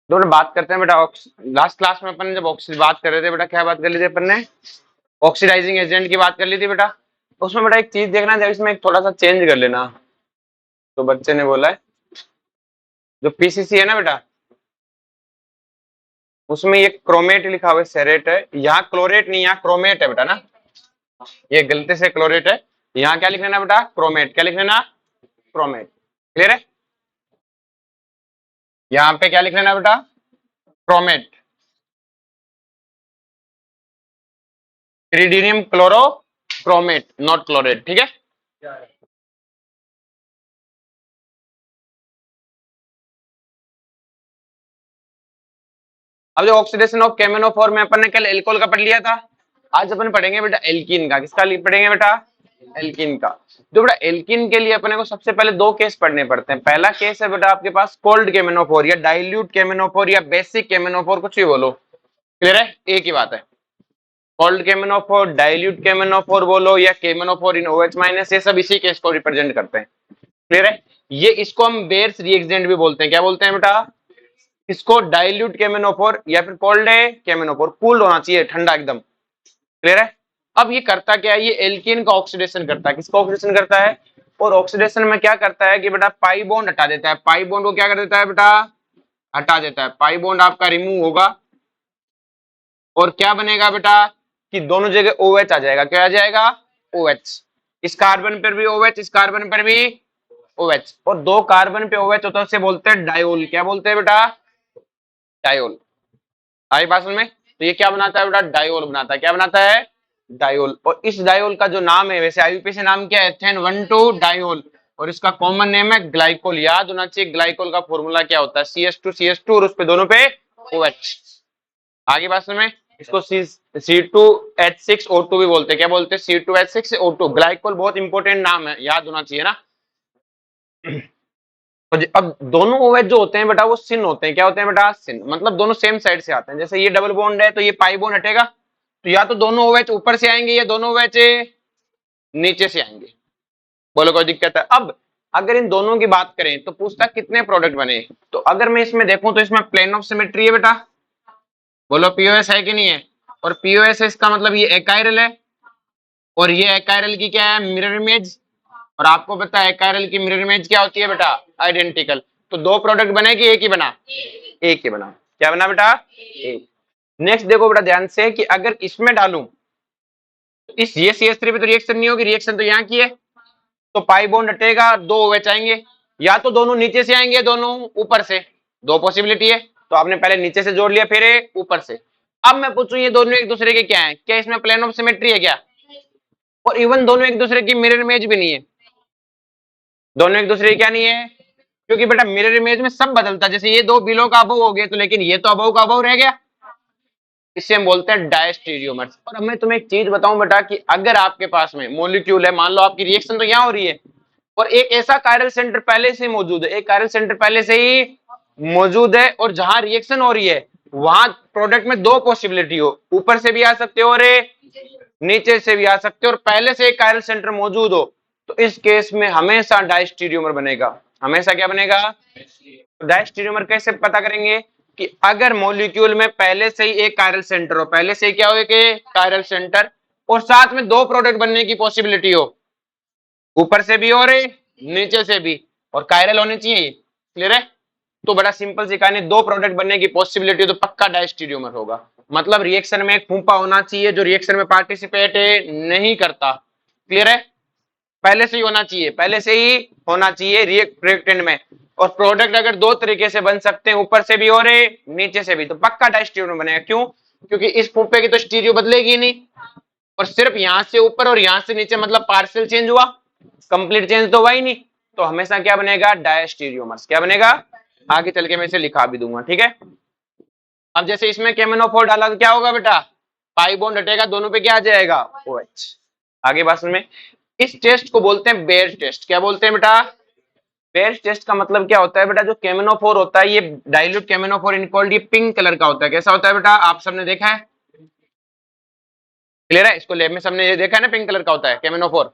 तो बेटा बात करते हैं बेटा लास्ट क्लास में अपन ने जब ऑक्सीजन बात कर रहे थे बेटा, क्या बात कर ली थी अपन ने? ऑक्सीडाइजिंग एजेंट की बात कर ली थी बेटा। उसमें बेटा एक चीज देखना, जब इसमें थोड़ा सा चेंज कर लेना। तो बच्चे ने बोला है जो पीसीसी है ना बेटा, उसमें ये क्रोमेट लिखा हुआ है, सेरेट है, यहाँ क्लोरेट नहीं, यहाँ क्रोमेट है बेटा ना। ये गलती से क्लोरेट है, यहाँ क्या लिख लेना बेटा? क्रोमेट। क्या लिख लेना? क्रोमेट। क्लियर है? यहाँ पे क्या लिख लेना बेटा? Chromate. Iridium chloro chromate, not chlorate. ठीक है? अब जो ऑक्सीडेशन ऑफ केमेनोफोर में अपन ने कल एल्कोहल का पढ़ लिया था, आज अपन पढ़ेंगे बेटा एल्कीन का। किसका पढ़ेंगे बेटा? एल्कीन का। तो बेटा एल्कीन के लिए अपने को सबसे पहले दो केस पढ़ने पड़ते हैं। पहला केस है बेटा आपके पास कोल्ड केमेनोफोर या डाइल्यूट केमेनोफोर या बेसिक केमेनोफोर, कुछ भी बोलो। क्लियर है? एक ही बात है। कोल्ड केमेनोफोर, डाइल्यूट केमेनोफोर बोलो या केमेनोफोर इन OH माइनस, ये सब इसी केस को रिप्रेजेंट करते हैं। क्लियर है? ये इसको हम बेयर्स रिएक्टेंट भी बोलते हैं। क्या बोलते हैं बेटा? इसको डाइल्यूट केमेनोफोर या फिर कोल्ड केमेनोफोर, कूल्ड होना चाहिए, ठंडा एकदम। क्लियर है? अब ये करता क्या है? ये एल्कीन का ऑक्सीडेशन करता है। किसका ऑक्सीडेशन करता है? और ऑक्सीडेशन में क्या करता है कि बेटा पाई बॉन्ड हटा देता है। पाई बॉन्ड को क्या कर देता है बेटा? हटा देता है। पाई बॉन्ड आपका रिमूव होगा और क्या बनेगा बेटा कि दोनों जगह OH आ जाएगा। क्या आ जाएगा? OH। इस कार्बन पर भी OH, इस कार्बन पर भी OH, और दो कार्बन पे OH होता है उसे बोलते हैं डायोल। क्या बोलते हैं बेटा? डायोल। आई बात समझ में? तो ये क्या बनाता है बेटा? डायोल बनाता है। क्या बनाता है? डायोल। और इस डायोल का जो नाम है, वैसे आईयूपीएसी नाम क्या है? Ethane 1,2 diol. और इसका कॉमन नेम है ग्लाइकोल। याद होना चाहिए ग्लाइकोल का फॉर्मूला क्या होता है? CH2 और उस पे दोनों पे OH। आगे बात समझ में? इसको C2H6O2 भी बोलते हैं। क्या बोलते हैं? C2H6O2। ग्लाइकोल बहुत इंपॉर्टेंट नाम है, याद होना चाहिए ना। अब दोनों OH जो होते हैं बेटा वो सिन होते हैं। क्या होते हैं बेटा? सिन। मतलब दोनों सेम साइड से आते हैं। जैसे ये डबल बॉन्ड है तो ये पाई बॉन्ड हटेगा, तो या तो दोनों OH ऊपर से आएंगे या दोनों OH नीचे से आएंगे। बोलो कोई दिक्कत है? अब अगर इन दोनों की बात करें तो पूछता कितने प्रोडक्ट बने। तो अगर मैं इसमें देखूं तो इसमें प्लेन ऑफ सिमेट्री है बेटा। बोलो POS है कि नहीं है? और POS है, इसका मतलब ये एकाइरल है, और ये एकाइरल की क्या है? Mirror image. और आपको पता है एकाइरल की मिरर इमेज क्या होती है बेटा? आइडेंटिकल। तो दो प्रोडक्ट बने कि एक ही बना? एक ही बना। क्या बना बेटा? एक। नेक्स्ट देखो बेटा ध्यान से कि अगर इसमें डालूं तो इस ये CH3 पे तो रिएक्शन नहीं होगी, रिएक्शन तो यहाँ की है, तो पाई बॉन्ड हटेगा, दो OH आएंगे। या तो दोनों नीचे से आएंगे, दोनों ऊपर से। दो पॉसिबिलिटी है, तो आपने पहले नीचे से जोड़ लिया, फिर ऊपर से। अब मैं पूछूं ये दोनों एक दूसरे के क्या है? क्या इसमें प्लेन ऑफ सिमेट्री है क्या? और इवन दोनों एक दूसरे की मिरर इमेज भी नहीं है। दोनों एक दूसरे की क्या नहीं है? क्योंकि बेटा मिरर इमेज में सब बदलता है। जैसे ये दो बिलो का अबव हो गए तो, लेकिन ये तो अबव का अबव रह गया। इसे हम बोलते हैं डायस्टीरियोमर्स। और अब मैं तुम्हें एक चीज बताऊं बेटा कि अगर आपके पास में मॉलिक्यूल है, मान लो आपकी रिएक्शन तो यहाँ हो रही है, और एक ऐसा कायरल सेंटर पहले से मौजूद है, एक कायरल सेंटर पहले से ही मौजूद है, और जहां रिएक्शन हो रही है वहां प्रोडक्ट में दो पॉसिबिलिटी हो, ऊपर से भी आ सकते हो और नीचे से भी आ सकते हो, और पहले से एक कायरल सेंटर मौजूद हो, तो इस केस में हमेशा डायस्टीरियोमर बनेगा। हमेशा क्या बनेगा? डायस्टीरियोमर कैसे पता करेंगे? कि अगर मॉलिक्यूल में पहले से ही एक कायरल सेंटर हो, पहले से क्या हो? एक कायरल सेंटर, और साथ में दो प्रोडक्ट बनने की पॉसिबिलिटी हो, ऊपर से भी और नीचे से भी, और कायरल होने चाहिए। क्लियर है? तो बड़ा सिंपल सी कहानी, दो प्रोडक्ट बनने की पॉसिबिलिटी तो पक्का डायस्टीरियोमर होगा। मतलब रिएक्शन में एक फूंपा होना चाहिए जो रिएक्शन में पार्टिसिपेट नहीं करता। क्लियर है? पहले से ही होना चाहिए, पहले से ही होना चाहिए रिएक्टेंट में। और प्रोडक्ट अगर दो तरीके से बन सकते हैं, ऊपर से भी और नीचे से भी, तो पक्का डायस्टीरियोमर बनेगा। क्यों? क्योंकि इस फूंपे की तो स्टीरियो बदलेगी नहीं, और सिर्फ यहां से ऊपर और यहां से नीचे, मतलब पार्शियल चेंज हुआ, कंप्लीट चेंज तो हुआ ही नहीं। तो हमेशा क्या बनेगा? डायस्टीरियोमर्स। क्या बनेगा? आगे चल के मैं इसे लिखा भी दूंगा। ठीक है? अब जैसे इसमें केमेनोफोर डाला तो क्या होगा बेटा? पाई बॉन्ड हटेगा, दोनों पे क्या आ जाएगा? OH। आगे बात में इस टेस्ट को बोलते हैं बेयर टेस्ट। क्या बोलते हैं बेटा? बेयर टेस्ट का मतलब क्या होता है बेटा? जो केमेनोफोर होता है, ये डाइल्यूट केमेनोफोर इनकोल्ड, ये पिंक कलर का होता है। कैसा होता है बेटा? आप सबने देखा है? क्लियर है? इसको लैब में सबने ये देखा है ना, पिंक कलर का होता है केमेनोफोर।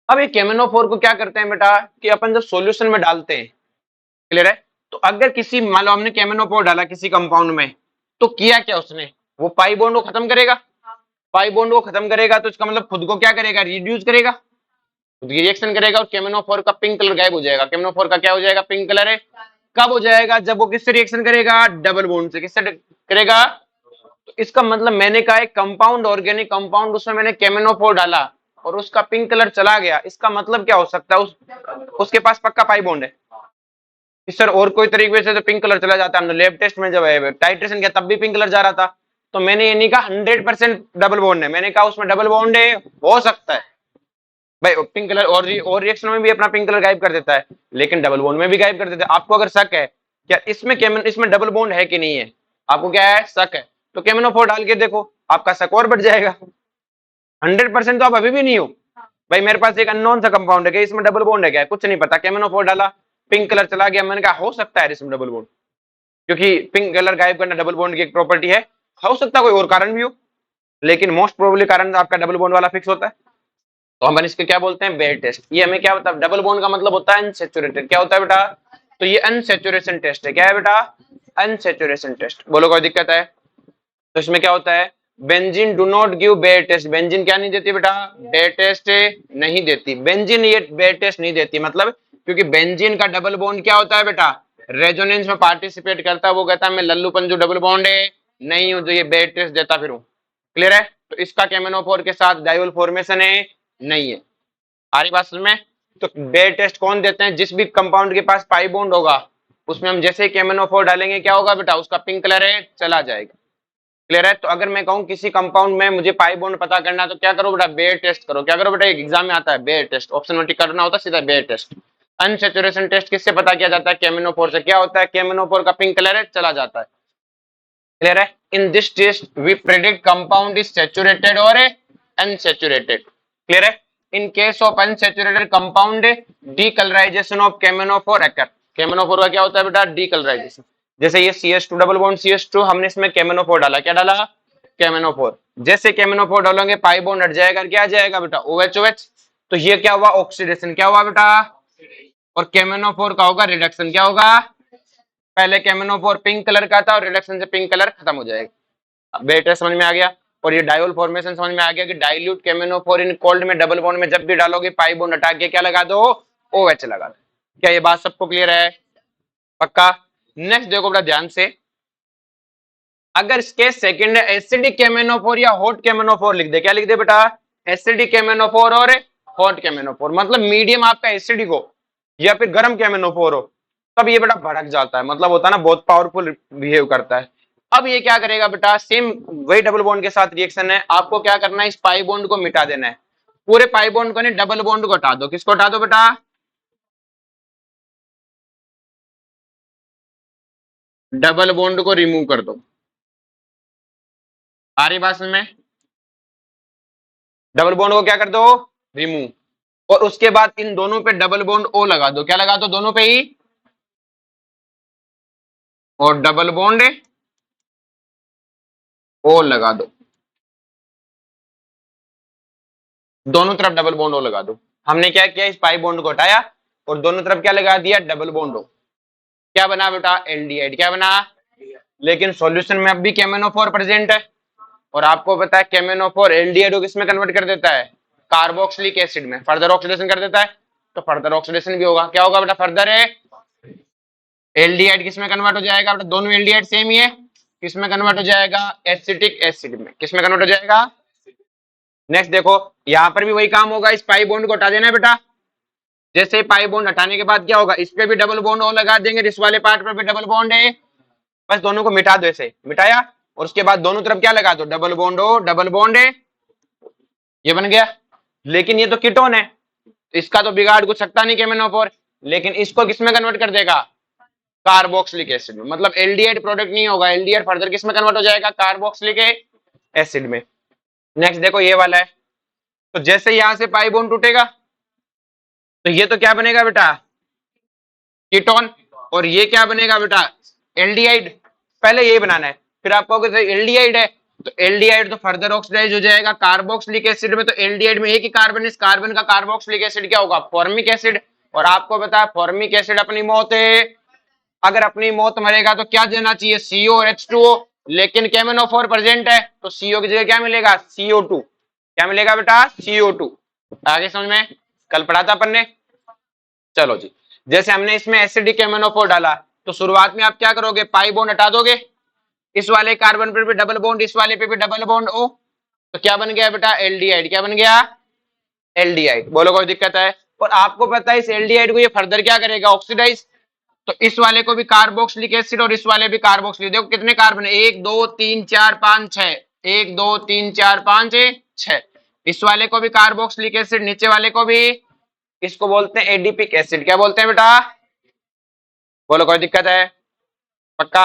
अब ये केमेनोफोर को क्या करते हैं बेटा कि अपन जब सॉल्यूशन में डालते हैं, क्लियर है, तो तो अगर किसी मान लो हमने केमिनोफोर डाला किसी कंपाउंड में, तो किया क्या उसने, वो पाई बॉन्ड को खत्म करेगा। पाई बॉन्ड को खत्म करेगा तो इसका मतलब खुद को क्या करेगा, रिड्यूस करेगा, खुद की रिएक्शन करेगा, और केमिनोफोर का पिंक कलर गायब हो जाएगा। केमिनोफोर का क्या हो जाएगा, पिंक कलर है। कब हो जाएगा, जब वो किससे रिएक्शन करेगा, डबल बॉन्ड से। किससे करेगा, तो इसका मतलब मैंने कहा एक कंपाउंड, ऑर्गेनिक कंपाउंड, उसमें मैंने केमिनोफोर डाला और उसका पिंक कलर चला गया, इसका मतलब क्या हो सकता है, उसके पास पक्का पाई बॉन्ड है। सर और कोई तरीके से तो पिंक कलर चला जाता है, हमने लैब टेस्ट में जब टाइट्रेशन किया तब भी पिंक कलर जा रहा था। तो मैंने ये नहीं कहा 100% डबल बॉन्ड है, मैंने कहा उसमें डबल बॉन्ड है, हो सकता है भाई पिंक कलर, और रिएक्शन में भी अपना पिंक कलर गायब कर देता है, लेकिन डबल बॉन्ड में भी गायब कर देता है। आपको अगर शक है क्या इसमें डबल बॉन्ड है कि नहीं है, आपको क्या है, शक है, तो केमिनोफोर डाल के देखो, आपका शक और बढ़ जाएगा। 100% तो आप अभी भी नहीं हो भाई, मेरे पास एक अननोन सा कंपाउंड है कि इसमें डबल बॉन्ड है क्या, कुछ नहीं पता, केमिनोफोर डाला, पिंक कलर चला गया, मैंने कहा हो सकता है इसमें डबल बॉन्ड, क्योंकि पिंक कलर गायब करना डबल बॉन्ड की एक प्रॉपर्टी है, हो सकता है कोई और कारण भी हो, लेकिन मोस्ट प्रोबेबली कारण आपका डबल बॉन्ड वाला फिक्स होता है। तो हम इसके क्या बोलते हैं, बेयर टेस्ट। ये हमें क्या होता है, डबल बॉन्ड का मतलब होता है अनसैचुरेटेड। क्या होता है बेटा, तो ये अनसैचुरेशन टेस्ट है। क्या है बेटा, अनसैचुरेशन टेस्ट। बोलो कोई दिक्कत है, तो इसमें क्या होता है, benzene do not give Baeyer test. Benzene क्या नहीं देती बेटा, बेयर टेस्ट नहीं देती। बेंजीन ये बेयर टेस्ट नहीं देती मतलब, क्योंकि बेंजीन का डबल बॉन्ड क्या होता है बेटा, रेजोनेंस में पार्टिसिपेट करता है, वो कहता है मैं लल्लूपन जो डबल बॉन्ड है नहीं हूं, जो ये बेयर टेस्ट देता फिर हूं। क्लियर है, तो इसका केमिनोफोर के साथ डायोल फॉर्मेशन है नहीं है। आ रही बात में, तो बेयर टेस्ट कौन देते हैं, जिस भी कंपाउंड के पास पाई बॉन्ड होगा उसमें हम जैसे ही केमिनोफोर डालेंगे क्या होगा बेटा, उसका पिंक कलर है चला जाएगा। क्लियर है, तो अगर मैं कहूं किसी कंपाउंड में मुझे पाई बॉन्ड पता करना है तो क्या करो बेटा, बेयर टेस्ट करो। क्या करो बेटा, एग्जाम में आता है बेयर टेस्ट, ऑप्शन में टिक करना होता है सीधा बेयर टेस्ट। अनसैचुरेशन टेस्ट किससे पता किया जाता है, केमिनोफोर से। क्या होता है, केमिनोफोर का पिंक कलर है चला जाता है। क्लियर है, in this test we predict compound is saturated और अनसैचुरेटेड। क्लियर है, in case of unsaturated compound decolourisation of chromophore occur. Chromophore का क्या होता है बेटा, डीकलराइजेशन। जैसे ये CH2 डबल बॉन्ड CH2, हमने इसमें केमिनोफोर डाला, क्या डाला, केमिनोफोर। जैसे केमिनोफोर डालोगे पाई बॉन्ड हट जाएगा, क्या आ जाएगा बेटा, OH। तो ये क्या हुआ, ऑक्सीडेशन। क्या हुआ बेटा, और केमिनोफोर का होगा रिडक्शन। क्या होगा, पहले केमिनोफोर पिंक कलर का था और रिडक्शन से पिंक कलर खत्म हो जाएगा। बेटर समझ में आ गया। और ये डायोल फॉर्मेशन समझ में आ गया कि डाइल्यूट केमिनोफोर इन कोल्ड में डबल बॉन्ड में जब भी डालोगे पाई बॉन्ड हटा के क्या लगा दो, OH लगा दो। क्या ये बात सबको क्लियर है, पक्का। नेक्स्ट देखो बेटा ध्यान से, अगर इसके सेकंड एसिडिक केमिनोफोर या हॉट केमिनोफोर लिख दे। क्या लिख दे बेटा, एसिडिक केमिनोफोर और हॉट केमिनोफोर, मतलब मीडियम आपका एसिडिक हो या फिर गर्म केमिनोफोर हो, तब ये बेटा भड़क जाता है, मतलब होता है ना बहुत पावरफुल बिहेव करता है। अब ये क्या करेगा बेटा, सेम वही डबल बॉन्ड के साथ रिएक्शन है, आपको क्या करना है, इस पाई बॉन्ड को मिटा देना है। पूरे पाई बॉन्ड को नहीं, डबल बॉन्ड को हटा दो। किसको हटा दो बेटा, डबल बॉन्ड को रिमूव कर दो। आ रही बात में, डबल बॉन्ड को क्या कर दो, रिमूव। और उसके बाद इन दोनों पे डबल बॉन्ड O लगा दो। क्या लगा दो, दोनों पे ही, और डबल बॉन्ड O लगा दो, दोनों तरफ डबल बॉन्ड O लगा दो। हमने क्या किया, इस पाई बॉन्ड को हटाया और दोनों तरफ क्या लगा दिया, डबल बॉन्ड O। क्या बना बेटा, एल्डिहाइड। क्या बना, लेकिन सॉल्यूशन में अब भी केमिनोफोर प्रेजेंट है, और आपको पता है केमिनोफोर एल्डिहाइड को किसमें कन्वर्ट कर देता है, कार्बोक्सिलिक एसिड में, फर्दर ऑक्सीडेशन कर देता है। तो फर्दर ऑक्सीडेशन भी होगा, क्या होगा बेटा, फर्दर है एल्डिहाइड किसमें कन्वर्ट हो जाएगा बेटा, दोनों एल्डिहाइड सेम ही है, किसमें कन्वर्ट हो जाएगा, एसिटिक एसिड में। किसमें कन्वर्ट हो जाएगा। नेक्स्ट देखो, यहां पर भी वही काम होगा, इस पाई बॉन्ड को हटा देना है बेटा। जैसे पाई बॉन्ड हटाने के बाद क्या होगा, इस पे भी डबल बॉन्ड O लगा देंगे, इस वाले पार्ट पर भी डबल बॉन्ड है, बस दोनों को मिटा दो। ऐसे मिटाया और उसके बाद दोनों तरफ क्या लगा दो, double bond O, double bond है, ये बन गया। लेकिन ये तो कीटोन है, इसका तो बिगाड़ कुछ सकता नहीं केमिनोफोर, लेकिन इसको किसमें कन्वर्ट कर देगा, कार्बोक्सिलिक एसिड में। मतलब एल्डिहाइड प्रोडक्ट नहीं होगा, एल्डिहाइड फर्दर किसमें कन्वर्ट हो जाएगा, कार्बोक्सिलिक एसिड में। नेक्स्ट देखो ये वाला है, तो जैसे यहां से पाई बॉन्ड टूटेगा तो ये तो क्या बनेगा बेटा, कीटोन, और ये क्या बनेगा बेटा, एल्डिहाइड। पहले यही बनाना है, फिर आप कहोगे एल्डिहाइड है, तो एल्डिहाइड तो फर्दर ऑक्सीडाइज हो जाएगा कार्बोक्सिलिक एसिड में। तो एल्डिहाइड में एक ही कार्बन, इस कार्बन का कार्बोक्सिलिक एसिड क्या होगा, फॉर्मिक एसिड। और आपको पता है फॉर्मिक एसिड अपनी मौत है अगर अपनी मौत मरेगा तो क्या देना चाहिए, CO और H2O, लेकिन KMnO4 प्रेजेंट है तो CO की जगह क्या मिलेगा, CO2। क्या मिलेगा बेटा, CO2। आगे समझ में, कल पढ़ा था अपन ने। चलो जी, जैसे हमने इसमें एसिडिक KMnO4 डाला तो शुरुआत में आप क्या करोगे, पाई बॉन्ड हटा दोगे, इस वाले कार्बन पे भी डबल बॉन्ड, इस वाले पे भी डबल बॉन्ड O, तो क्या बन गया बेटा, एल्डिहाइड। क्या बन गया, एल्डिहाइड। बोलो कोई दिक्कत है। और आपको पता है इस एल्डिहाइड को ये फर्दर क्या करेगा, ऑक्सीडाइज। तो इस वाले को भी कार्बोक्सिलिक एसिड और इस वाले भी कार्बोक्सिलिक, देखो कितने कार्बन है, 1 2 3 4 5 6, 1 2 3 4 5 6। इस वाले को भी कार्बोक्सिलिक एसिड, नीचे वाले को भी, इसको बोलते हैं एडिपिक एसिड। क्या बोलते हैं बेटा, बोलो कोई दिक्कत है, पक्का।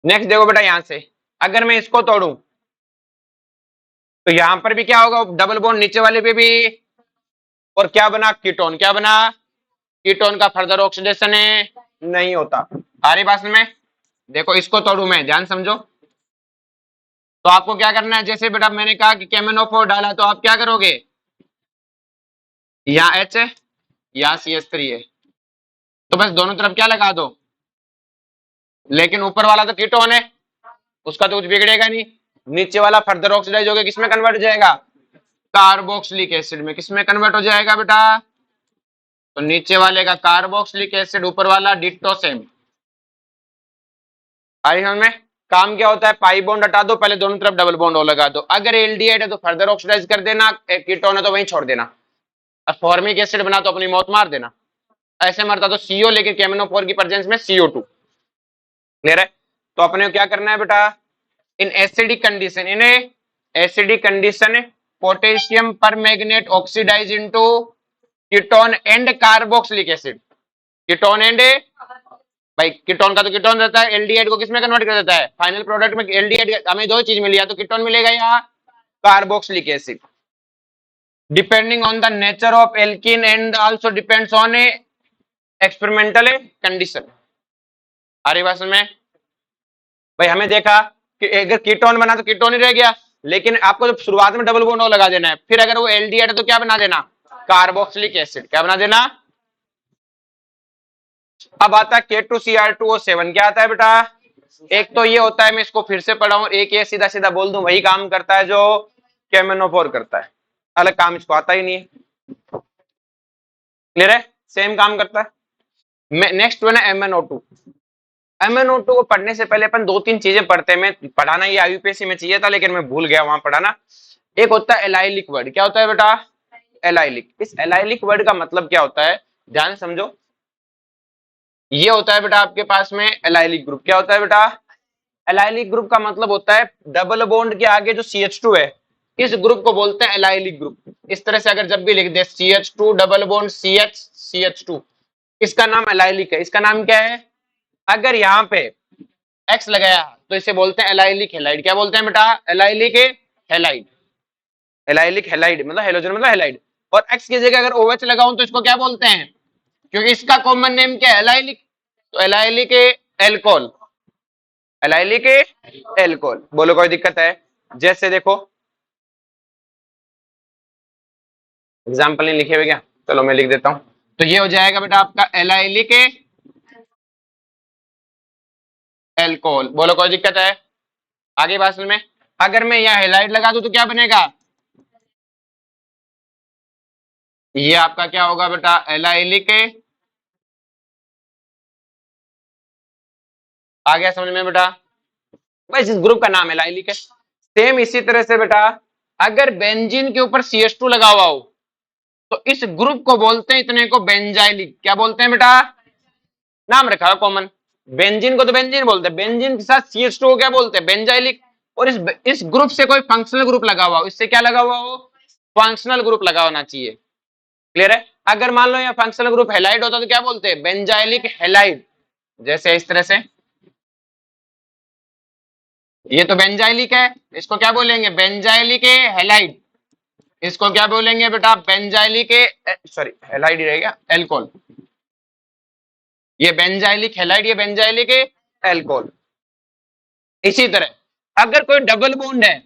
नेक्स्ट देखो बेटा, यहां से अगर मैं इसको तोड़ू तो यहां पर भी क्या होगा, डबल बॉन्ड नीचे वाले पे भी, और क्या बना, कीटोन। क्या बना, कीटोन का फर्दर ऑक्सीडेशन नहीं होता। आ रही बात में, देखो इसको तोड़ू मैं, ध्यान समझो। तो आपको क्या करना है, जैसे बेटा मैंने कहा कि KMnO4 डाला तो आप क्या करोगे, यहाँ H है, यहाँ CH3 है, तो बस दोनों तरफ क्या लगा दो, लेकिन ऊपर वाला तो कीटोन है, उसका तो कुछ बिगड़ेगा नहीं। नीचे वाला फर्दर ऑक्सीडाइज होकर किसमें कन्वर्ट हो जाएगा, कार्बोक्सिलिक एसिड में। किसमें कन्वर्ट हो जाएगा बेटा, तो नीचे वाले का कार्बोक्सिलिक एसिड, ऊपर वाला डिट्टो सेम। आई समझ में, काम क्या होता है, पाई बॉन्ड हटा दो, पहले दोनों तरफ डबल बॉन्ड और लगा दो। अगर एल्डिहाइड है तो फर्दर ऑक्सीडाइज कर देना, कीटोन है तो वहीं छोड़ देना, और फॉर्मिक एसिड बना तो अपनी मौत मार देना। ऐसे मरता तो CO, लेकिन KMnO4 की प्रेजेंस में CO2। क्लियर है। तो अपने को क्या करना है बेटा, इन एसिडिक कंडीशन, इन्हें acidic condition potassium permanganate oxidise into ketone and carboxylic acid. Ketone and, भाई कीटोन का तो कीटोन रहता है, एल्डिहाइड को किसमें कन्वर्ट कर देता है, फाइनल प्रोडक्ट में। एल्डिहाइड हमें दो चीज मिली, या तो कीटोन मिलेगा या carboxylic acid, depending on the nature of alkene and also depends on experimental condition. आ रही बात में, भाई हमें देखा कि अगर कीटोन बना तो कीटोन ही रह गया, लेकिन आपको जब शुरुआत में डबल बॉन्ड लगा देना है, फिर अगर वो एल्डिहाइड है तो क्या बना देना, कार्बोक्सिलिक एसिड। क्या बना देना। अब आता है K2Cr2O7। क्या आता है बेटा, एक तो ये होता है, मैं इसको फिर से पढ़ाऊं, एक ये सीधा सीधा बोल दूं, वही काम करता है जो KMnO4 करता है, अलग काम इसको आता ही नहीं है। क्लियर है, सेम काम करता है। नेक्स्ट वन है MnO2। MnO2 को पढ़ने से पहले अपन दो तीन चीजें पढ़ते हैं। मैं पढ़ाना ये IUPAC में चाहिए था, लेकिन मैं भूल गया वहां पढ़ाना। एक होता है एलाइलिक वर्ड। क्या होता है बेटा, एलाइलिक। इस एलाइलिक वर्ड का मतलब क्या होता है, ध्यान समझो। ये होता है बेटा आपके पास में एलाइलिक ग्रुप। क्या होता है बेटा, एलाइलिक ग्रुप का मतलब होता है डबल बॉन्ड के आगे जो CH2 है, इस ग्रुप को बोलते हैं एलाइलिक ग्रुप। इस तरह से अगर जब भी लिख दे CH2 डबल बॉन्ड CH2, इसका नाम एलाइलिक है। इसका नाम क्या है, अगर यहाँ पे X लगाया तो इसे बोलते हैं एलाइलिक हैलाइड। क्या बोलते हैं बेटा, एलाइलिक हैलाइड। एलाइलिक हैलाइड मतलब हेलोजन मतलब हैलाइड। और X की जगह अगर OH लगाऊं तो इसको क्या बोलते हैं, क्योंकि इसका कॉमन नेम क्या है, एलाइलिक, तो एलाइलिक एल्कोहल। Allylic alcohol. बोलो कोई दिक्कत है। जैसे देखो एग्जाम्पल नहीं लिखे हुए क्या, चलो मैं लिख देता हूं। तो ये हो जाएगा बेटा आपका एलाइलिक एल्कोहल। बोलो कोई दिक्कत है, आगे बात में। अगर मैं यहाँ हेलाइड लगा दूं तो क्या बनेगा, ये आपका क्या होगा बेटा, एलाइलिक। आ गया समझ में बेटा, बस इस ग्रुप का नाम एलाइलिक है। सेम इसी तरह से बेटा अगर बेंजीन के ऊपर CH2 लगा हुआ हो तो इस ग्रुप को बोलते हैं इतने को बेंजाइलिक। क्या बोलते हैं बेटा, नाम रखा है कॉमन। बेंजीन को तो बेंजीन बोलते हैं, बेंजीन के साथ CH2 को क्या बोलते हैं, बेंजाइलिक। और इस ग्रुप से कोई फंक्शनल ग्रुप लगा हुआ हो, इससे क्या लगा हुआ हो, फंक्शनल ग्रुप लगा होना चाहिए। क्लियर है। अगर मान लो यहाँ फंक्शनल ग्रुप हेलाइड होता तो क्या बोलते हैं, बेंजाइलिक हेलाइड। जैसे इस तरह से, ये तो बेंजाइलिक है, इसको क्या बोलेंगे, बेंजाइलिक हेलाइड। इसको क्या बोलेंगे बेटा, बेंजाइलिक, सॉरी हेलाइड ही रहेगा, एल्कोहल। ये बेंजाइलिक हेलाइड, ये बेंजाइलिक एल्कोहल। इसी तरह अगर कोई डबल बॉन्ड है,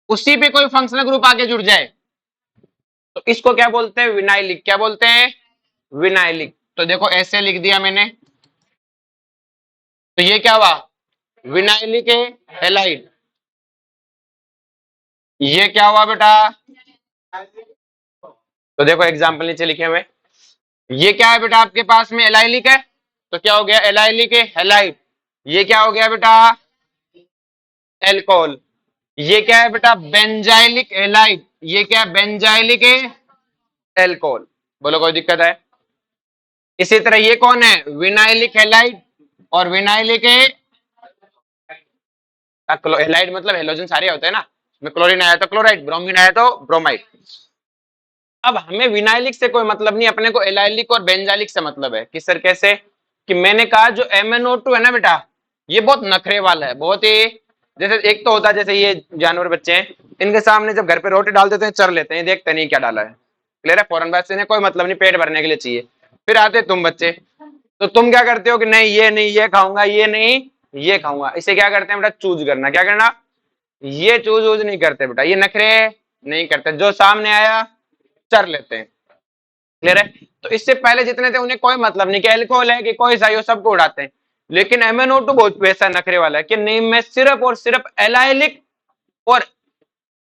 उसी पे कोई फंक्शनल ग्रुप आके जुड़ जाए तो इसको क्या बोलते हैं, विनाइलिक। क्या बोलते हैं, विनाइलिक। तो देखो ऐसे लिख दिया मैंने, तो ये क्या हुआ, विनाइलिक हैलाइड। ये क्या हुआ बेटा, तो देखो एग्जाम्पल नीचे लिखे हुए, ये क्या है बेटा आपके पास में एलाइलिक है, तो क्या हो गया एलाइलिक हैलाइड। ये क्या हो गया बेटा एल्कोहल। ये क्या है बेटा बेंजाइलिक हैलाइड। ये क्या है बेंजाइलिक एल्कोहल। बोलो कोई दिक्कत है। इसी तरह ये कौन है विनाइलिक हैलाइड और विनाइलिक हैलाइड, मतलब हेलोजन सारे होते हैं ना, इसमें क्लोरीन आया तो क्लोराइड, ब्रोमीन आया तो ब्रोमाइड। अब हमें विनाइलिक से कोई मतलब नहीं, अपने को एलाइलिक और बेंजाइलिक से मतलब है कि सर कैसे, कि मैंने कहा जो MnO2 है ना बेटा, ये बहुत नखरे वाला है, बहुत ही, जैसे एक तो होता है जैसे ये जानवर बच्चे हैं, इनके सामने जब घर पे रोटी डाल देते हैं चर लेते हैं, देखते नहीं क्या डाला है, क्लियर है, फौरन बात से कोई मतलब नहीं, पेट भरने के लिए चाहिए। फिर आते तुम बच्चे, तो तुम क्या करते हो कि नहीं ये खाऊंगा, ये नहीं ये खाऊंगा। इसे क्या करते हैं बेटा चूज करना, क्या करना, ये चूज वूज नहीं करते बेटा, ये नखरे नहीं करते, जो सामने आया चर लेते हैं, क्लियर है। तो इससे पहले जितने थे उन्हें कोई मतलब नहीं कि एल्कोहल है कि कोई सा, सबको उड़ाते हैं। लेकिन MnO2 बहुत वैसा नखरे वाला है कि नहीं, मैं सिर्फ और सिर्फ एलाइलिक और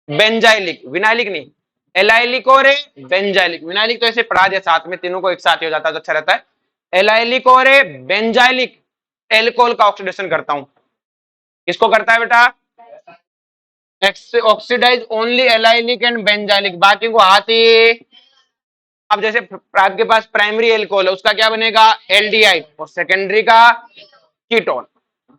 बेंजाइलिक, विनाइलिक नहीं, एलाइलिक और बेंजाइलिक, विनाइलिक तो ऐसे पढ़ा दिया साथ में, तीनों को एक साथ ही हो जाता है तो अच्छा रहता है। एलाइलिक और बेंजाइलिक एल्कोहल का ऑक्सीडेशन करता हूं। किसको करता है बेटा, oxidise only allylic and benzylic, बाकी को हाथ ही। अब जैसे आपके पास प्राइमरी एल्कोहल है, उसका क्या बनेगा एल्डिहाइड, और सेकेंडरी का कीटोन।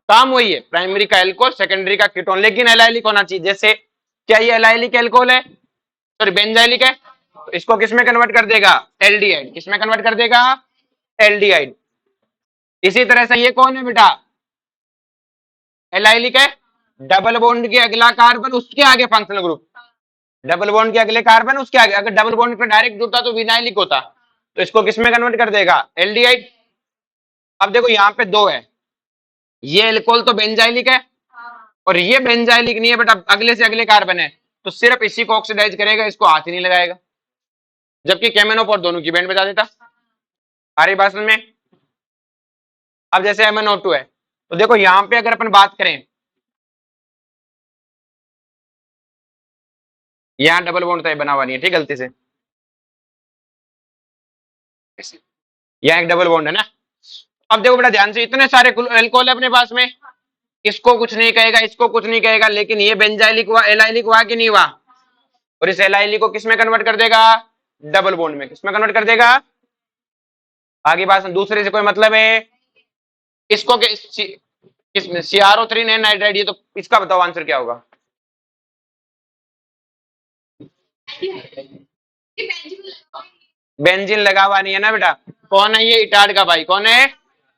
काम वही है, प्राइमरी का एल्कोहल, सेकेंडरी का कीटोन, लेकिन एलाइलिक होना चाहिए। जैसे क्या ये एलाइलिक एल्कोहल है, सॉरी बेंजाइलिक है, तो इसको किसमें कन्वर्ट कर देगा एल्डिहाइड, किसमें कन्वर्ट कर देगा एल्डिहाइड। इसी तरह से ये कौन है बेटा एलाइलिक है, डबल बॉन्ड के अगला कार्बन उसके आगे फंक्शनल ग्रुप, डबल बॉन्ड के अगले कार्बन उसके आगे, अगर डबल बॉन्ड पे डायरेक्ट जुड़ता तो विनाइलिक होता, तो इसको किसमें कन्वर्ट कर देगा एल्डिहाइड। अब देखो यहाँ पे दो है, ये एल्कोहल तो बेंजाइलिक है और ये बेंजाइलिक नहीं है, बट अब अगले से अगले कार्बन है, तो सिर्फ इसी को ऑक्सीडाइज करेगा, इसको हाथ ही नहीं लगाएगा, जबकि केमेनो पर दोनों की बैंड बजा देता। आ रही बात समझ में। अब जैसे MnO2 है, तो देखो यहाँ पे अगर अपन बात करें, यहाँ डबल बॉन्ड तो बना हुआ नहीं है, ठीक गलती से, यहाँ एक डबल बॉन्ड है ना। अब देखो बेटा ध्यान से, इतने सारे एल्कोहल है अपने पास में, इसको कुछ नहीं कहेगा, इसको कुछ नहीं कहेगा, लेकिन ये बेंजाइलिक हुआ एलाइलिक हुआ कि नहीं हुआ, और इस एलाइलिक को किसमें कन्वर्ट कर देगा डबल बॉन्ड में, किसमें कन्वर्ट कर देगा। आगे बात दूसरे से कोई मतलब है, इसको किसमें CrO3 ने नाइट्राइड, ये तो इसका बताओ आंसर क्या होगा। बेंजीन लगा हुआ नहीं है ना बेटा, कौन है ये इटार्ड का भाई, कौन है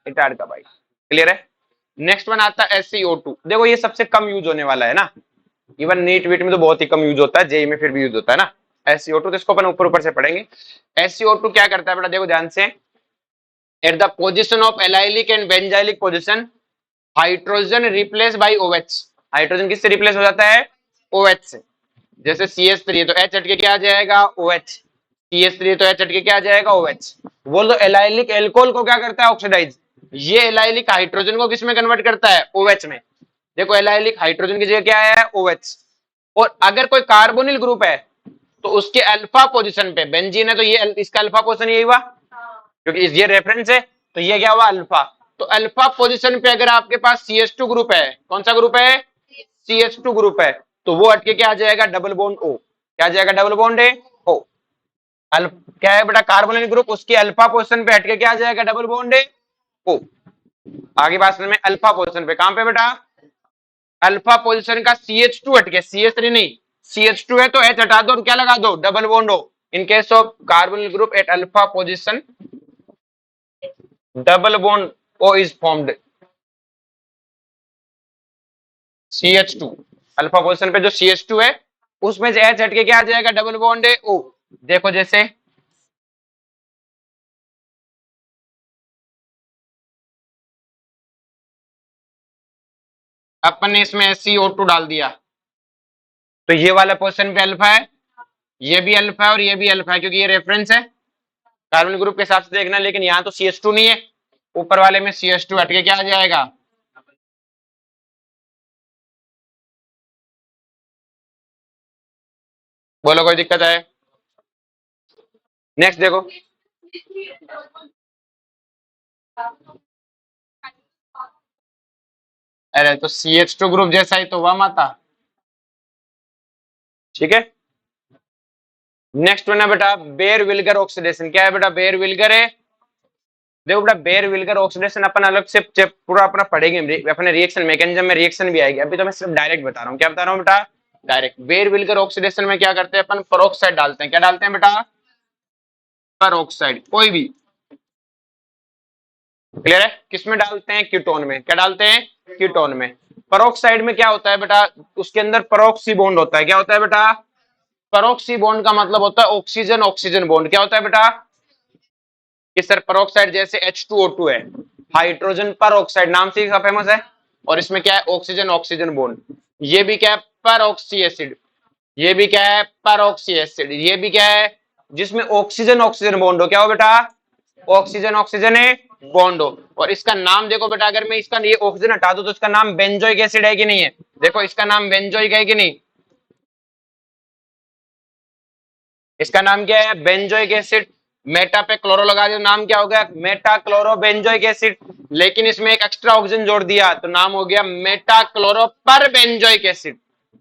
इटार्ड का भाई, क्लियर है। नेक्स्ट वन आता है SiO2, देखो ये सबसे कम यूज होने वाला है ना, इवन नीट वीट में तो बहुत ही कम यूज होता है, जेई में फिर भी यूज होता है ना SiO2, तो इसको अपन ऊपर ऊपर से पढ़ेंगे। SiO2 क्या करता है बेटा, देखो ध्यान से, at the position of allylic and benzylic position hydrogen replace by OH, hydrogen किससे रिप्लेस हो जाता है OH से। जैसे CH3 तो H हट के क्या आ जाएगा OH, CH3 तो H हट के क्या आ जाएगा OH। बोल दो एलाइलिक एल्कोहल को क्या करता है ऑक्सीडाइज, ये एलाइलिक हाइड्रोजन को किसमें कन्वर्ट करता है OH में। देखो एलाइलिक हाइड्रोजन की जगह क्या है OH, और अगर कोई कार्बोनिल ग्रुप है तो उसके अल्फा पोजीशन पे, बेंजीन है तो ये इसका अल्फा पोजीशन यही हुआ, क्योंकि ये रेफरेंस है, तो ये क्या हुआ अल्फा। तो अल्फा पोजीशन पे अगर आपके पास CH2 ग्रुप है, कौन सा ग्रुप है CH2 ग्रुप है, तो वो हटके क्या आ जाएगा डबल बॉन्ड O, क्या आ जाएगा डबल बॉन्ड है O। क्या है बेटा कार्बोनिल ग्रुप, उसके अल्फा पोजीशन पे हटके क्या आ जाएगा डबल बॉन्ड है O। आगे बात में अल्फा पोजीशन पे, कहां पे बेटा अल्फा पोजीशन का CH2 हटके, CH3 नहीं, CH2 है तो H हटा दो और क्या लगा दो double bond O। In case of carbonyl group at alpha position double bond O is formed, CH2 alpha position पे जो CH2 है उसमें से H हटके क्या आ जाएगा डबल बॉन्ड है O। देखो जैसे अपन ने इसमें SiO2 डाल दिया, तो ये वाला पोजीशन पे अल्फा है, ये भी अल्फा है और ये भी अल्फा है, क्योंकि ये रेफरेंस है, कार्बन ग्रुप के हिसाब से देखना, लेकिन यहाँ तो CH2 नहीं है, ऊपर वाले में CH2 हटके क्या आ जाएगा? बोलो कोई दिक्कत है? नेक्स्ट देखो, अरे तो CH2 ग्रुप जैसा ही तो हुआ माता, ठीक है। नेक्स्ट वन है बेटा बेयर विल्गर ऑक्सीडेशन। क्या है बेटा? बेयर विल्गर है। देखो बेटा बेयर विल्गर ऑक्सीडेशन अपन अलग से पूरा अपना पढ़ेंगे, अपने रिएक्शन मैकेनिज्म में रिएक्शन भी आएगी, अभी तो मैं सिर्फ डायरेक्ट बता रहा हूँ। क्या बता रहा हूँ बेटा? डायरेक्ट। बेयर विल्गर ऑक्सीडेशन में क्या करते हैं अपन? पेरोक्साइड डालते हैं। क्या डालते हैं बेटा? पेरोक्साइड, कोई भी। क्लियर है? किसमें डालते हैं? कीटोन में। क्या डालते हैं? कीटोन में। पेरोक्साइड में क्या होता है बेटा? उसके अंदर पेरोक्सी बॉन्ड होता है। क्या होता है बेटा? पेरोक्सी बॉन्ड का मतलब होता है ऑक्सीजन ऑक्सीजन बॉन्ड। क्या होता है बेटा? कि सर पेरोक्साइड जैसे H2O2 है, हाइड्रोजन पेरोक्साइड नाम से ही फेमस है, और इसमें क्या है? Oxygen oxygen bond. ये भी क्या है? Peroxy acid. ये भी क्या है? Peroxy acid. ये भी क्या है? जिसमें ऑक्सीजन ऑक्सीजन बॉन्ड हो। क्या हो बेटा? ऑक्सीजन ऑक्सीजन है बॉन्ड हो। और इसका नाम देखो बेटा, अगर मैं इसका ये ऑक्सीजन हटा दूं तो इसका नाम बेंजोइक एसिड है कि नहीं है? देखो इसका नाम बेंजोइक है कि नहीं? इसका नाम क्या है? Benzoic acid. मेटा पे क्लोरो लगा दिया, नाम क्या हो गया? Meta chloro benzoic acid. लेकिन इसमें एक एक्स्ट्रा ऑक्सीजन जोड़ दिया तो नाम हो गया मेटा क्लोरो पर बेंजोइक एसिड।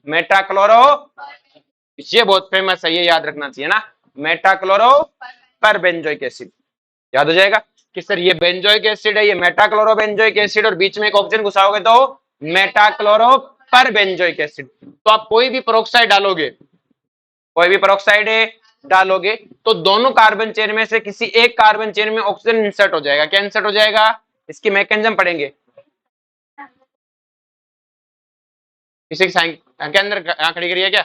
मेटा क्लोरो, ये बहुत फेमस है, ये याद रखना चाहिए ना, मेटा क्लोरो पर बेंजोइक एसिड। याद हो जाएगा कि सर ये बेंजोइक एसिड है, ये मेटा क्लोरो बेंजोइक एसिड, और बीच में एक ऑक्सीजन घुसाओगे तो मेटा क्लोरो पर बेंजोइक एसिड। तो आप कोई भी पेरोक्साइड डालोगे, कोई भी पेरोक्साइड डालोगे तो दोनों कार्बन चेन में से किसी एक कार्बन चेन में ऑक्सीजन इंसर्ट हो जाएगा। क्या इंसर्ट हो जाएगा? इसकी मैकेनिज्म पढ़ेंगे। किसी के साइन के अंदर खड़ी करिए क्या?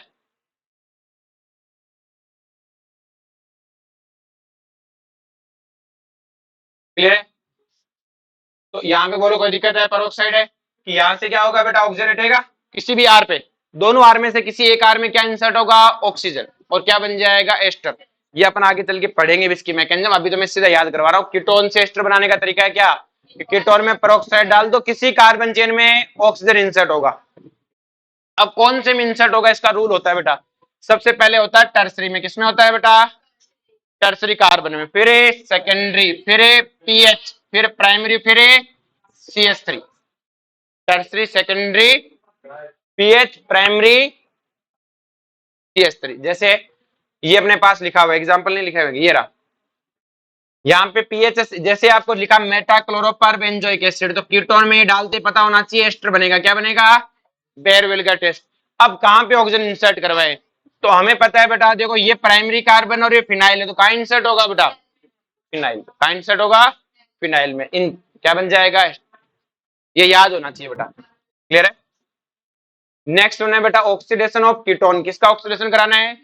क्लियर है? तो यहाँ पे बोलो कोई दिक्कत है? पेरोक्साइड है कि यहाँ से क्या होगा बेटा? ऑक्सीजन हटेगा किसी भी आर पे, दोनों आर में से किसी एक आर में क्या इंसर्ट होगा? ऑक्सीजन, और क्या बन जाएगा? एस्टर। ये अपन आगे चल के पढ़ेंगे इसकी मैकेनिज्म, अभी तो मैं सीधा याद करवा रहा हूँ। कीटोन से एस्टर बनाने का तरीका है क्या? कीटोन में पेरोक्साइड डाल दो, किसी कार्बन चेन में ऑक्सीजन इंसर्ट होगा। अब कौन से में इंसर्ट होगा? इसका रूल होता है बेटा, सबसे पहले होता है टर्सरी में। किसमें होता है बेटा? टर्सरी कार्बन में, फिर सेकेंडरी, फिर पीएच, फिर प्राइमरी, फिर CH3। Tertiary, secondary, pH, primary, CH3। जैसे ये अपने पास लिखा हुआ, एग्जांपल नहीं लिखा हुआ, ये रहा यहाँ पे पीएच, जैसे आपको लिखा मेटा क्लोरोपर बेंजोइक एसिड, तो कीटोन में डालते पता होना चाहिए एस्टर बनेगा। क्या बनेगा? Baeyer Villiger test. अब कहां पे ऑक्सीजन इंसर्ट करवाए? तो हमें पता है बेटा, देखो ये प्राइमरी कार्बन और ये फिनाइल है, तो कहां इंसर्ट होगा बेटा? फिनाइल। कहां इंसर्ट होगा? फिनाइल में। इन क्या बन जाएगा? ये याद होना चाहिए बेटा। क्लियर है? नेक्स्ट वन है बेटा ऑक्सीडेशन ऑफ कीटोन। किसका ऑक्सीडेशन कराना है?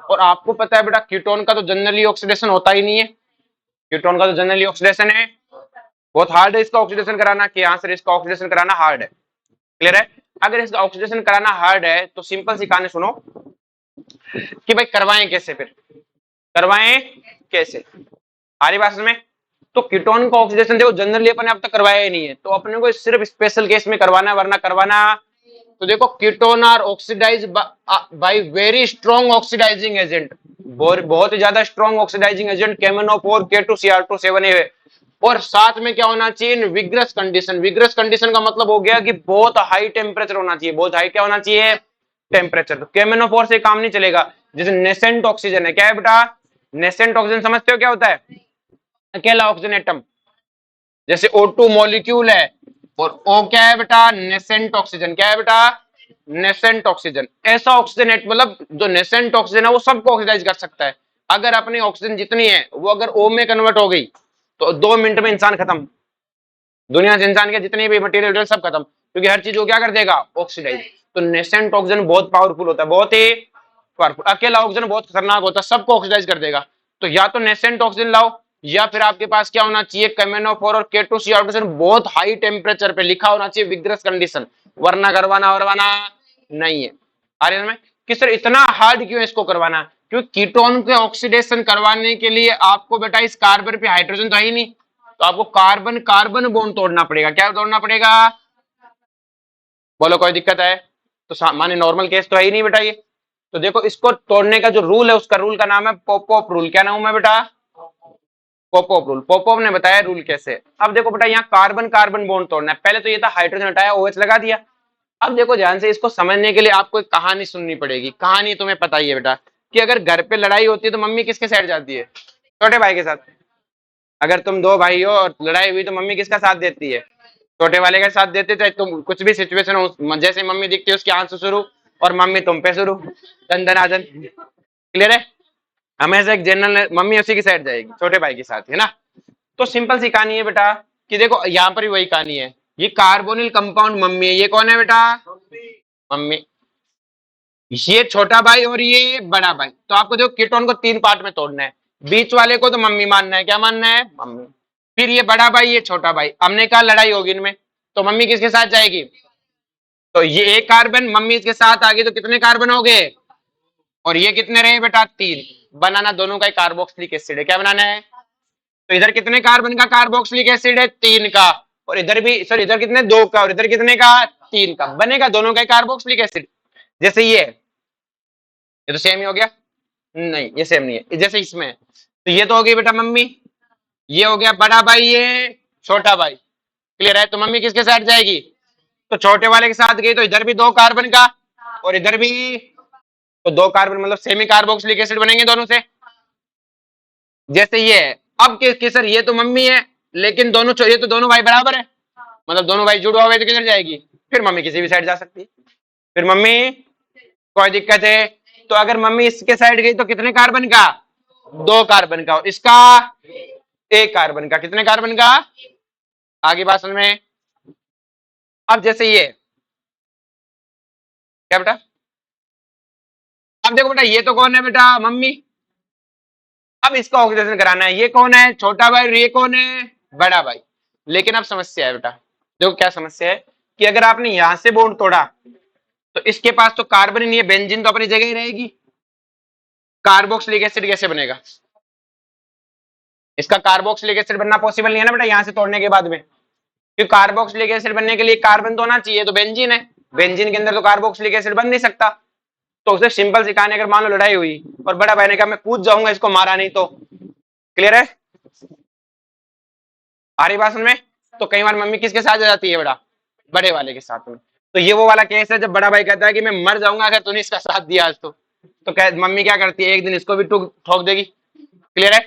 और आपको पता है बेटा कीटोन का तो जनरली ऑक्सीडेशन होता ही नहीं है। कीटोन का तो जनरली ऑक्सीडेशन है बहुत हार्ड है, इसका ऑक्सीडेशन कराना, कि आंसर इसका ऑक्सीडेशन कराना हार्ड है। क्लियर है? अगर इसका ऑक्सीडेशन कराना हार्ड है तो सिंपल सी कहानी सुनो कि भाई करवाएं कैसे, फिर करवाएं कैसे, आ रही बात में? तो कीटोन का ऑक्सीडेशन देखो जनरली अपन अब तक करवाया ही नहीं है, तो अपने को सिर्फ स्पेशल केस में करवाना है, वरना करवाना। तो देखो ketone are oxidise by very strong oxidising agent, बहुत ही ज्यादा strong oxidising agent KMnO4 K2Cr2 7A। और साथ में क्या होना चाहिए? Vigorous condition. विग्रस कंडीशन का मतलब हो गया कि बहुत हाई टेम्परेचर होना चाहिए। बहुत हाई क्या होना चाहिए? टेम्परेचर। तो KMnO4 से काम नहीं चलेगा। जैसे नेसेंट ऑक्सीजन है, क्या है बेटा? नेसेंट ऑक्सीजन समझते हो क्या होता है? अकेला ऑक्सीजन एटम। जैसे O2 मॉलिक्यूल है, और O क्या है बेटा? Nascent oxygen. क्या है बेटा? Nascent oxygen. ऐसा ऑक्सीजन मतलब जो नेसेंट ऑक्सीजन है वो सबको ऑक्सीडाइज कर सकता है। अगर अपनी ऑक्सीजन जितनी है वो अगर O में कन्वर्ट हो गई तो 2 मिनट में इंसान खत्म। दुनिया से इंसान के जितने भी मटेरियल सब खत्म, क्योंकि हर चीज को क्या कर देगा? ऑक्सीडाइज। तो नेसेंट ऑक्सीजन बहुत पावरफुल होता है, बहुत ही पावरफुल। अकेला ऑक्सीजन बहुत खतरनाक होता है, सबको ऑक्सीडाइज कर देगा। तो या तो नेसेंट ऑक्सीजन लाओ, या फिर आपके पास क्या होना चाहिए? KMnO4 और K2Cr2 बहुत हाई टेम्परेचर पे लिखा होना चाहिए विग्रस कंडीशन, वरना करवाना वरवाना नहीं है। आ रही है में कि सर इतना हार्ड क्यों इसको करवाना? क्योंकि कीटोन के ऑक्सीडेशन करवाने के लिए आपको बेटा इस कार्बन पे हाइड्रोजन तो है ही नहीं, तो आपको कार्बन कार्बन बॉन्ड तोड़ना पड़ेगा। क्या तोड़ना पड़ेगा? बोलो कोई दिक्कत है? तो सामान्य नॉर्मल केस तो है ही नहीं बेटा ये। तो देखो इसको तोड़ने का जो रूल है उसका रूल का नाम है पोपोप रूल। क्या नाम है बेटा? पोपोप रूल। पोपोप ने बताया रूल कैसे। अब देखो बेटा यहाँ कार्बन कार्बन बॉन्ड तोड़ना है। पहले तो ये था हाइड्रोजन हटाया OH लगा दिया। अब देखो ध्यान से, इसको समझने के लिए आपको एक कहानी सुननी पड़ेगी। कहानी तुम्हें पता ही है बेटा कि अगर घर पे लड़ाई होती है तो मम्मी किसके साइड जाती है? छोटे भाई के साथ। अगर तुम दो भाई हो और लड़ाई हुई तो मम्मी किसका साथ देती है? छोटे वाले का साथ देते थे। तुम कुछ भी सिचुएशन हो, जैसे मम्मी दिखती है उसके आंसू शुरू और मम्मी तुम पे शुरू, दन दन आदन। क्लियर है? हमेशा एक जनरल मम्मी उसी की साइड जाएगी, छोटे भाई के साथ, है ना। तो सिंपल सी कहानी है बेटा कि देखो यहाँ पर भी वही कहानी है। ये कार्बोनिल कंपाउंड मम्मी है। ये कौन है बेटा? मम्मी। ये छोटा भाई और ये बड़ा भाई। तो आपको जो कीटोन को 3 पार्ट में तोड़ना है। बीच वाले को तो मम्मी मानना है। क्या मानना है? मम्मी। फिर ये बड़ा भाई, ये छोटा भाई। हमने कहा लड़ाई होगी इनमें, तो मम्मी किसके साथ जाएगी? तो ये एक कार्बन मम्मी इसके साथ आ गई तो कितने कार्बन हो गए? और ये कितने रहे बेटा? 3। बनाना दोनों का कार्बोक्सिलिक एसिड है। क्या बनाना है? तो इधर कितने कार्बन का कार्बोक्सिलिक एसिड है? 3 का। और इधर भी, सॉरी, इधर कितने? 2 का। और इधर कितने का? 3 का। बनेगा दोनों का कार्बोक्सिलिक एसिड। जैसे ये तो सेम ही हो गया। नहीं, ये सेम नहीं है। जैसे इसमें है। तो ये तो हो गई बेटा मम्मी, ये हो गया बड़ा भाई, ये छोटा भाई। क्लियर है? तो मम्मी किसके साथ जाएगी? तो छोटे वाले के साथ गई, तो इधर भी 2 कार्बन का और इधर भी। तो 2 कार्बन मतलब सेमी कार्बोक्सिलिक एसिड बनेंगे दोनों से। जैसे ये है। अब सर ये तो मम्मी है, लेकिन दोनों ये तो दोनों भाई बराबर है, मतलब दोनों भाई जुड़वा हुए तो किधर जाएगी? फिर मम्मी किसी भी साइड जा सकती है। फिर मम्मी, कोई दिक्कत है? तो अगर मम्मी इसके साइड गई तो कितने कार्बन का? 2 कार्बन का। इसका 1 कार्बन का। कितने कार्बन का? आगे बात समझ में? अब जैसे ये, क्या बेटा? अब देखो बेटा, ये तो कौन है बेटा? मम्मी। अब इसका ऑक्सीडेशन कराना है। ये कौन है? छोटा भाई। और ये कौन है? बड़ा भाई। लेकिन अब समस्या है बेटा। देखो क्या समस्या है कि अगर आपने यहां से बॉन्ड तोड़ा तो इसके पास तो कार्बन ही नहीं है, बेंजीन तो अपनी जगह ही रहेगी। कार्बोक्सिलिक एसिड कैसे बनेगा? इसका कार्बोक्सिलिक एसिड बनना पॉसिबल नहीं है ना बेटा यहां से तोड़ने के बाद में, क्योंकि कार्बोक्सिलिक एसिड बनने के लिए कार्बन तो होना चाहिए, तो बेंजीन है। बेंजीन के अंदर तो कार्बोक्सिलिक एसिड बन नहीं सकता। तो उसे सिंपल सी कहानी, अगर मान लो लड़ाई हुई और बड़ा भाई ने कहा मैं कूद जाऊंगा, इसको मारा नहीं तो। क्लियर है? आ रही बात समझ में? तो कई बार मम्मी किसके साथ जाती है बेटा? बड़े वाले के साथ में। तो ये वो वाला केस है जब बड़ा भाई कहता है कि मैं मर जाऊंगा अगर तूने इसका साथ दिया आज तो मम्मी क्या करती है? एक दिन इसको भी ठोक देगी। क्लियर है?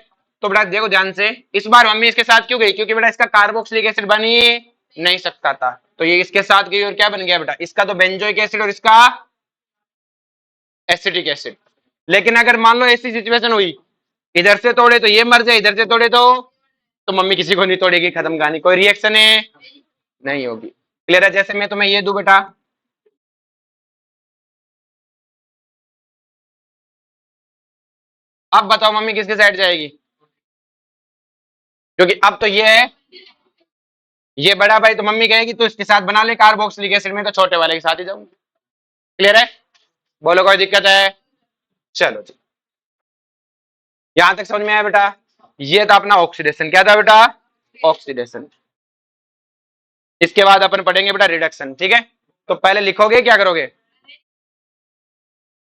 तो बेटा देखो ध्यान से, इस बार मम्मी इसके साथ क्यों गई? क्योंकि बेटा इसका कार्बोक्सिलिक एसिड बन ही नहीं सकता था, तो ये इसके साथ गई और क्या बन गया बेटा? इसका तो बेंजोइक एसिड और इसका एसिटिक एसिड। लेकिन अगर मान लो ऐसी सिचुएशन हुई, इधर से तोड़े तो ये मर जाए, इधर से तोड़े तो मम्मी किसी को नहीं तोड़ेगी, खत्म कहानी, कोई रिएक्शन है नहीं होगी। क्लियर है? जैसे मैं तुम्हें ये दूं बेटा, अब बताओ मम्मी किसके साइड जाएगी? क्योंकि अब तो ये है, ये बड़ा भाई, तो मम्मी कहेगी तो इसके साथ बना ले कार्बोक्सिलिक एसिड, में तो छोटे वाले के साथ ही जाऊंगी। क्लियर है? बोलो कोई दिक्कत है? चलो जी, यहां तक समझ में आया बेटा? ये था अपना ऑक्सीडेशन। क्या था बेटा? ऑक्सीडेशन। इसके बाद अपन पढ़ेंगे बेटा रिडक्शन। ठीक है? तो पहले लिखोगे क्या करोगे?